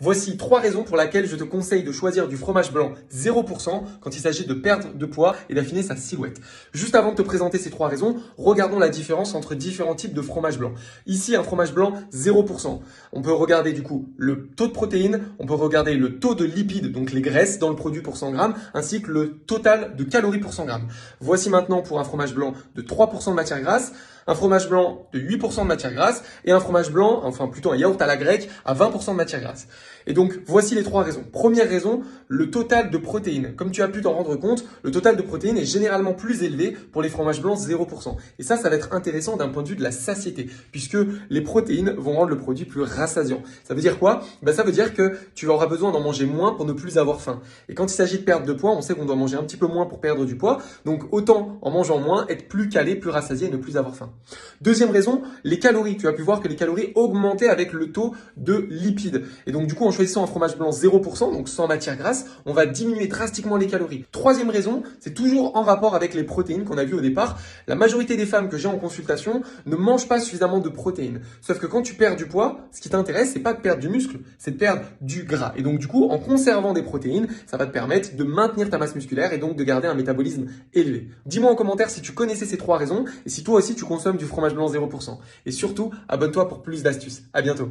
Voici 3 raisons pour lesquelles je te conseille de choisir du fromage blanc 0% quand il s'agit de perdre de poids et d'affiner sa silhouette. Juste avant de te présenter ces 3 raisons, regardons la différence entre différents types de fromage blanc. Ici, un fromage blanc 0%. On peut regarder du coup le taux de protéines, on peut regarder le taux de lipides, donc les graisses dans le produit pour 100 grammes, ainsi que le total de calories pour 100 grammes. Voici maintenant pour un fromage blanc de 3% de matière grasse, un fromage blanc de 8% de matière grasse et un fromage blanc, enfin plutôt un yaourt à la grecque à 20% de matière grasse. Et donc, voici les 3 raisons. Première raison, le total de protéines. Comme tu as pu t'en rendre compte, le total de protéines est généralement plus élevé pour les fromages blancs 0%. Et ça va être intéressant d'un point de vue de la satiété, puisque les protéines vont rendre le produit plus rassasiant. Ça veut dire quoi? Ça veut dire que tu auras besoin d'en manger moins pour ne plus avoir faim. Et quand il s'agit de perdre de poids, on sait qu'on doit manger un petit peu moins pour perdre du poids. Donc, autant en mangeant moins, être plus calé, plus rassasié et ne plus avoir faim. Deuxième raison, les calories. Tu as pu voir que les calories augmentaient avec le taux de lipides. Et donc, du coup, en choisissant un fromage blanc 0%, donc sans matière grasse, on va diminuer drastiquement les calories. Troisième raison, c'est toujours en rapport avec les protéines qu'on a vu au départ. La majorité des femmes que j'ai en consultation ne mangent pas suffisamment de protéines. Sauf que quand tu perds du poids, ce qui t'intéresse, c'est pas de perdre du muscle, c'est de perdre du gras. Et donc, du coup, en conservant des protéines, ça va te permettre de maintenir ta masse musculaire et donc de garder un métabolisme élevé. Dis-moi en commentaire si tu connaissais ces 3 raisons et si toi aussi tu consommes du fromage blanc 0%. Et surtout, abonne-toi pour plus d'astuces. À bientôt.